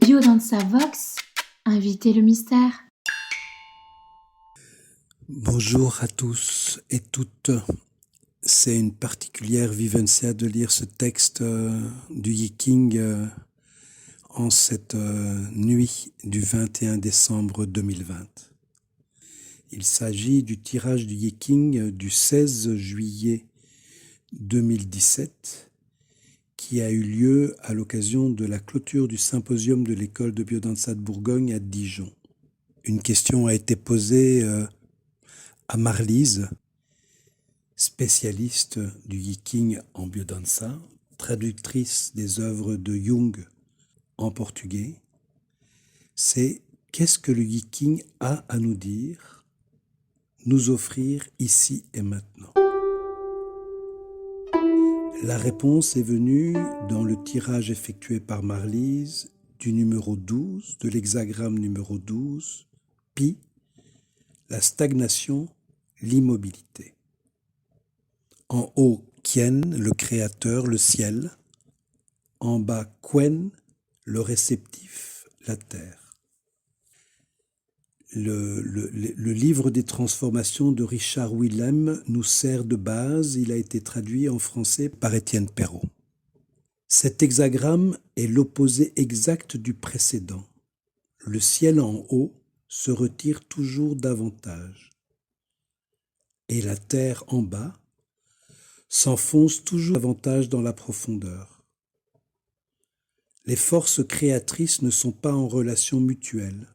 Biodanza Vox, invitez le mystère. Bonjour à tous et toutes. C'est une particulière vivencia de lire ce texte du Yiking en cette nuit du 21 décembre 2020. Il s'agit du tirage du Yiking du 16 juillet 2017 qui a eu lieu à l'occasion de la clôture du symposium de l'école de biodanza de Bourgogne à Dijon. Une question a été posée à Marlise, spécialiste du Yiking en biodanza, traductrice des œuvres de Jung en portugais. C'est qu'est-ce que le Yiking a à nous dire, nous offrir ici et maintenant. La réponse est venue dans le tirage effectué par Marlise du numéro 12, de l'hexagramme numéro 12, Pi, la stagnation, l'immobilité. En haut, Kien, le créateur, le ciel. En bas, Quen, le réceptif, la terre. Le livre des transformations de Richard Willem nous sert de base. Il a été traduit en français par Étienne Perrault. Cet hexagramme est l'opposé exact du précédent. Le ciel en haut se retire toujours davantage. Et la terre en bas s'enfonce toujours davantage dans la profondeur. Les forces créatrices ne sont pas en relation mutuelle.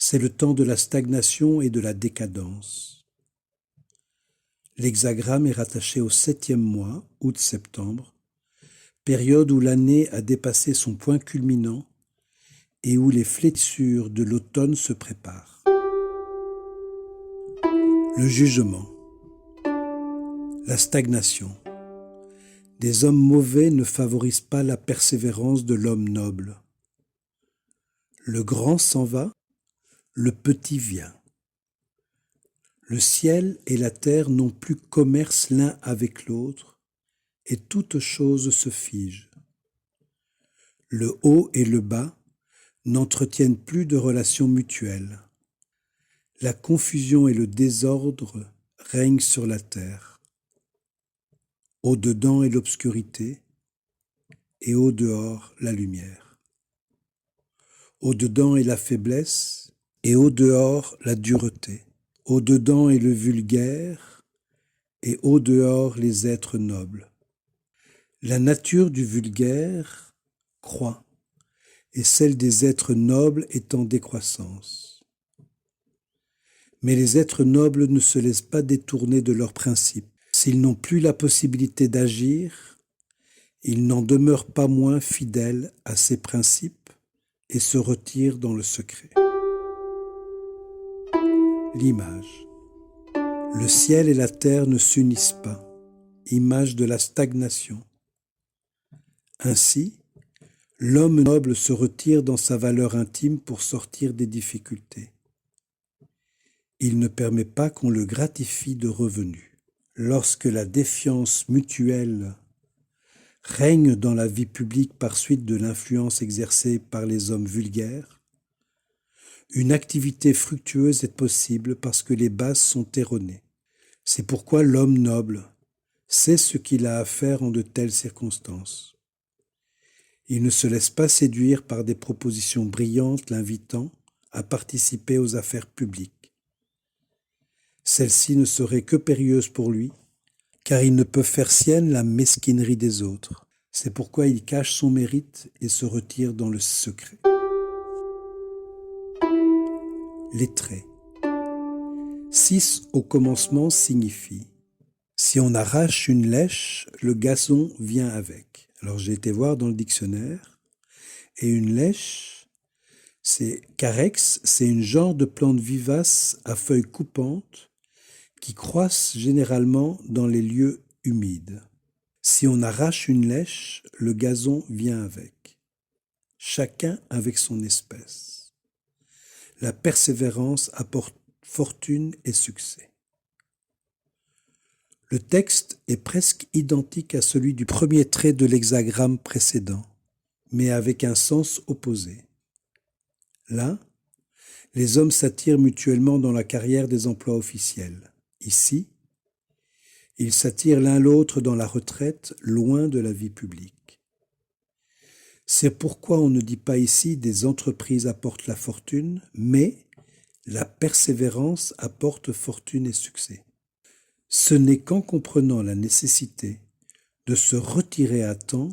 C'est le temps de la stagnation et de la décadence. L'hexagramme est rattaché au 7e mois, août-septembre, période où l'année a dépassé son point culminant et où les flétissures de l'automne se préparent. Le jugement. La stagnation. Des hommes mauvais ne favorisent pas la persévérance de l'homme noble. Le grand s'en va, le petit vient. Le ciel et la terre n'ont plus commerce l'un avec l'autre, et toute chose se fige. Le haut et le bas n'entretiennent plus de relations mutuelles. La confusion et le désordre règnent sur la terre. Au-dedans est l'obscurité, et au-dehors la lumière. Au-dedans est la faiblesse, et au-dehors la dureté. Au-dedans est le vulgaire, et au-dehors les êtres nobles. La nature du vulgaire croît, et celle des êtres nobles est en décroissance. Mais les êtres nobles ne se laissent pas détourner de leurs principes. S'ils n'ont plus la possibilité d'agir, ils n'en demeurent pas moins fidèles à ces principes et se retirent dans le secret. L'image. Le ciel et la terre ne s'unissent pas, image de la stagnation. Ainsi, l'homme noble se retire dans sa valeur intime pour sortir des difficultés. Il ne permet pas qu'on le gratifie de revenus. Lorsque la défiance mutuelle règne dans la vie publique par suite de l'influence exercée par les hommes vulgaires, une activité fructueuse est possible parce que les bases sont erronées. C'est pourquoi l'homme noble sait ce qu'il a à faire en de telles circonstances. Il ne se laisse pas séduire par des propositions brillantes l'invitant à participer aux affaires publiques. Celle-ci ne serait que périlleuse pour lui, car il ne peut faire sienne la mesquinerie des autres. C'est pourquoi il cache son mérite et se retire dans le secret. Les traits. 6 au commencement signifie « Si on arrache une lèche, le gazon vient avec ». Alors j'ai été voir dans le dictionnaire, et une lèche, c'est carex, c'est une genre de plante vivace à feuilles coupantes qui croissent généralement dans les lieux humides. Si on arrache une lèche, le gazon vient avec. Chacun avec son espèce. La persévérance apporte fortune et succès. Le texte est presque identique à celui du premier trait de l'hexagramme précédent, mais avec un sens opposé. Là, les hommes s'attirent mutuellement dans la carrière des emplois officiels. Ici, ils s'attirent l'un l'autre dans la retraite, loin de la vie publique. C'est pourquoi on ne dit pas ici des entreprises apportent la fortune, mais la persévérance apporte fortune et succès. Ce n'est qu'en comprenant la nécessité de se retirer à temps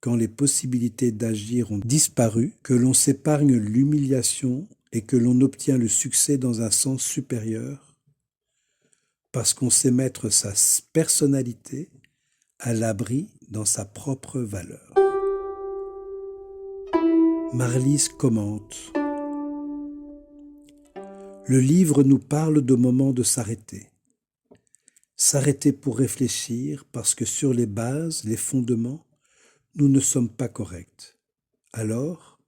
quand les possibilités d'agir ont disparu, que l'on s'épargne l'humiliation et que l'on obtient le succès dans un sens supérieur, parce qu'on sait mettre sa personnalité à l'abri dans sa propre valeur. Marlys commente. Le livre nous parle de moments de s'arrêter. S'arrêter pour réfléchir parce que sur les bases, les fondements, nous ne sommes pas corrects. Alors,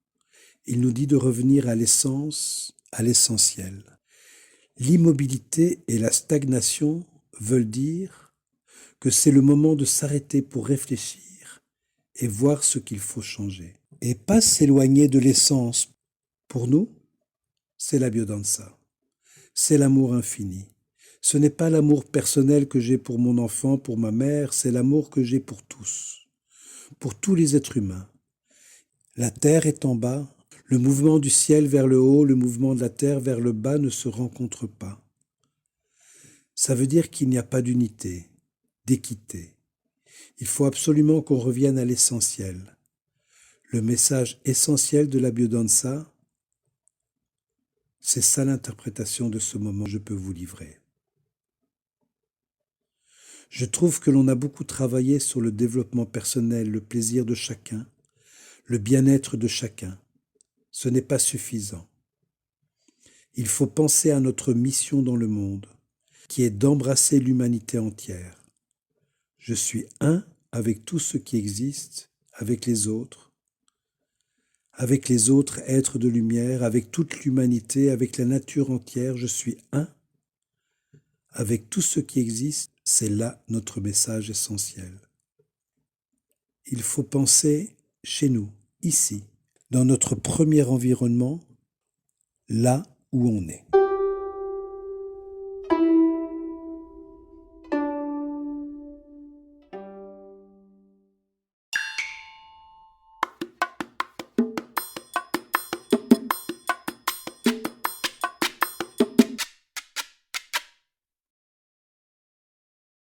il nous dit de revenir à l'essence, à l'essentiel. L'immobilité et la stagnation veulent dire que c'est le moment de s'arrêter pour réfléchir et voir ce qu'il faut changer. Et pas s'éloigner de l'essence. Pour nous, c'est la biodanza. C'est l'amour infini. Ce n'est pas l'amour personnel que j'ai pour mon enfant, pour ma mère, c'est l'amour que j'ai pour tous les êtres humains. La terre est en bas, le mouvement du ciel vers le haut, le mouvement de la terre vers le bas ne se rencontrent pas. Ça veut dire qu'il n'y a pas d'unité, d'équité. Il faut absolument qu'on revienne à l'essentiel. Le message essentiel de la biodanza, c'est ça l'interprétation de ce moment que je peux vous livrer. Je trouve que l'on a beaucoup travaillé sur le développement personnel, le plaisir de chacun, le bien-être de chacun. Ce n'est pas suffisant. Il faut penser à notre mission dans le monde, qui est d'embrasser l'humanité entière. Je suis un avec tout ce qui existe, avec les autres êtres de lumière, avec toute l'humanité, avec la nature entière, je suis un avec tout ce qui existe, c'est là notre message essentiel. Il faut penser chez nous, ici, dans notre premier environnement, là où on est.